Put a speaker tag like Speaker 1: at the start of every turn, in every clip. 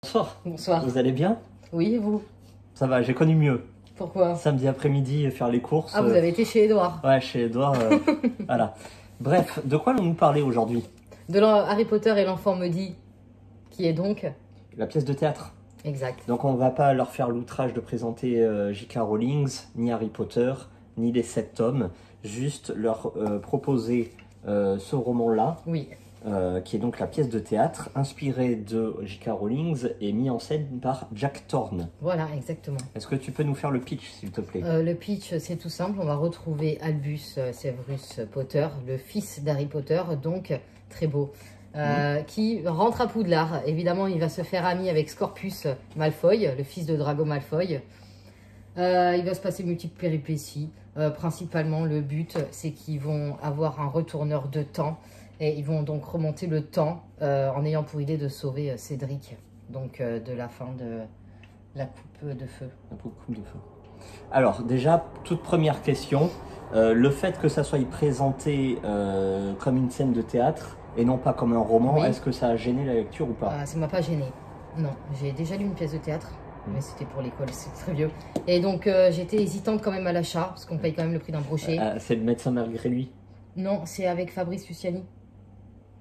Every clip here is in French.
Speaker 1: Bonsoir.
Speaker 2: Bonsoir.
Speaker 1: Vous allez bien?
Speaker 2: Oui, et vous?
Speaker 1: Ça va, j'ai connu mieux.
Speaker 2: Pourquoi?
Speaker 1: Samedi après-midi, faire les courses.
Speaker 2: Ah, vous avez été chez Edouard?
Speaker 1: Ouais, chez Edouard. Voilà. Bref, de quoi allons-nous parler aujourd'hui?
Speaker 2: De Harry Potter et l'enfant maudit, qui est donc...
Speaker 1: La pièce de théâtre.
Speaker 2: Exact.
Speaker 1: Donc on va pas leur faire l'outrage de présenter J.K. Rowling, ni Harry Potter, ni les 7 tomes. Juste leur proposer ce roman-là.
Speaker 2: Oui.
Speaker 1: Qui est donc la pièce de théâtre inspirée de J.K. Rowling et mis en scène par Jack Thorne.
Speaker 2: Voilà, exactement.
Speaker 1: Est-ce que tu peux nous faire le pitch, s'il te plaît?
Speaker 2: Le pitch, c'est tout simple. On va retrouver Albus Severus Potter, le fils d'Harry Potter, donc très beau, qui rentre à Poudlard. Évidemment, il va se faire ami avec Scorpius Malfoy, le fils de Drago Malfoy. Il va se passer multiples péripéties. Principalement, le but, c'est qu'ils vont avoir un retourneur de temps. Et ils vont donc remonter le temps en ayant pour idée de sauver Cédric, donc de la fin de la coupe de feu.
Speaker 1: La coupe de feu. Alors déjà, toute première question, le fait que ça soit présenté comme une scène de théâtre et non pas comme un roman,
Speaker 2: Oui.
Speaker 1: est-ce que ça a gêné la lecture ou pas?
Speaker 2: Ça ne m'a pas gêné. Non, j'ai déjà lu une pièce de théâtre, mais c'était pour l'école, c'est très vieux. Et donc j'étais hésitante quand même à l'achat, parce qu'on paye quand même le prix d'un brochet.
Speaker 1: C'est le médecin malgré lui?
Speaker 2: Non, c'est avec Fabrice Luciani.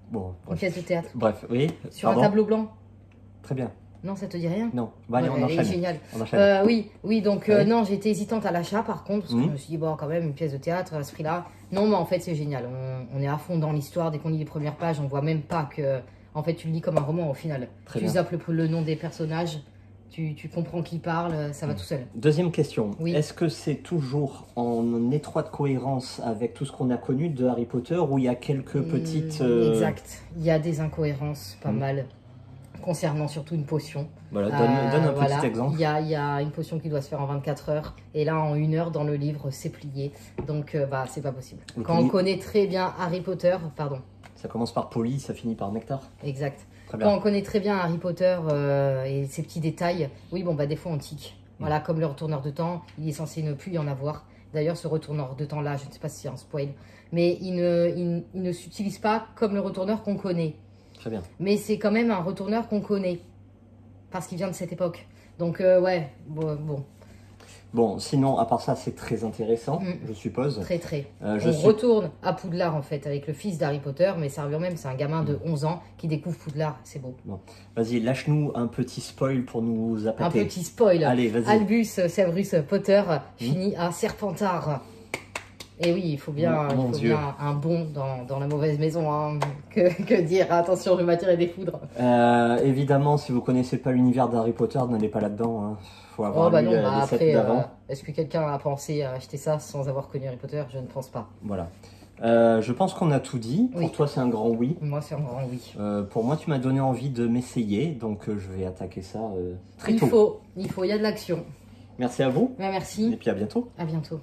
Speaker 1: Bon,
Speaker 2: Une
Speaker 1: bref.
Speaker 2: pièce de théâtre.
Speaker 1: Bref, oui.
Speaker 2: Sur un tableau blanc.
Speaker 1: Très bien.
Speaker 2: Non, ça te dit rien?
Speaker 1: Non, bah, allez,
Speaker 2: Ouais,
Speaker 1: on enchaîne.
Speaker 2: Génial.
Speaker 1: On enchaîne.
Speaker 2: Oui, donc
Speaker 1: Ouais.
Speaker 2: non, j'étais hésitante à l'achat par contre, parce que je me suis dit, bon, quand même, une pièce de théâtre à ce prix-là. Non, mais en fait, c'est génial. On est à fond dans l'histoire. Dès qu'on lit les premières pages, on voit même pas que, en fait, tu le lis comme un roman au final.
Speaker 1: Très
Speaker 2: tu
Speaker 1: bien.
Speaker 2: zappes le nom des personnages, tu comprends qui parle, ça va tout seul.
Speaker 1: Deuxième question.
Speaker 2: Oui.
Speaker 1: Est-ce que c'est toujours en étroite cohérence avec tout ce qu'on a connu de Harry Potter ou il y a quelques petites...
Speaker 2: Exact. Il y a des incohérences, pas mal, concernant surtout une potion.
Speaker 1: Voilà, donne un
Speaker 2: Voilà.
Speaker 1: petit exemple.
Speaker 2: Il y a une potion qui doit se faire en 24 heures. Et là, en 1 heure, dans le livre, c'est plié. Donc, c'est pas possible.
Speaker 1: Le
Speaker 2: Quand on
Speaker 1: plié.
Speaker 2: connaît très bien Harry Potter, pardon,
Speaker 1: Ça commence par Polly, ça finit par Nectar.
Speaker 2: exact.
Speaker 1: Très
Speaker 2: Quand
Speaker 1: bien.
Speaker 2: on connaît très bien Harry Potter et ses petits détails, oui, bon, bah, des fois, on tique. Voilà, comme le retourneur de temps, il est censé ne plus y en avoir. D'ailleurs, ce retourneur de temps-là, je ne sais pas si c'est un spoil, mais il ne s'utilise pas comme le retourneur qu'on connaît.
Speaker 1: Très bien.
Speaker 2: Mais c'est quand même un retourneur qu'on connaît. Parce qu'il vient de cette époque. Donc, ouais, bon,
Speaker 1: Bon, sinon, à part ça, c'est très intéressant, je suppose.
Speaker 2: très.
Speaker 1: Je
Speaker 2: On
Speaker 1: suis...
Speaker 2: retourne à Poudlard, en fait, avec le fils d'Harry Potter, mais ça revient même, c'est un gamin de 11 ans qui découvre Poudlard, c'est beau.
Speaker 1: Bon. Vas-y, lâche-nous un petit spoil pour nous
Speaker 2: Un
Speaker 1: appâter.
Speaker 2: petit spoil.
Speaker 1: Allez, vas-y.
Speaker 2: Albus Severus Potter finit à Serpentard. Et oui, il faut bien,
Speaker 1: Mon Dieu.
Speaker 2: un bond dans la mauvaise maison. Hein. Que dire? Attention, je m'attirer des foudres.
Speaker 1: Évidemment, si vous connaissez pas l'univers d'Harry Potter, n'allez pas là-dedans. Hein. Faut avoir
Speaker 2: Oh bah
Speaker 1: lu
Speaker 2: non,
Speaker 1: les
Speaker 2: bah
Speaker 1: 7
Speaker 2: après,
Speaker 1: d'avant.
Speaker 2: est-ce que quelqu'un a pensé à acheter ça sans avoir connu Harry Potter? Je ne pense pas.
Speaker 1: Voilà. Je pense qu'on a tout dit.
Speaker 2: Oui.
Speaker 1: Pour toi, c'est un grand oui.
Speaker 2: Moi, c'est un grand oui.
Speaker 1: Pour moi, tu m'as donné envie de m'essayer, donc je vais attaquer ça très tôt.
Speaker 2: Il faut, il y a de l'action.
Speaker 1: Merci à vous,
Speaker 2: Ben, merci,
Speaker 1: et puis à bientôt.
Speaker 2: à bientôt.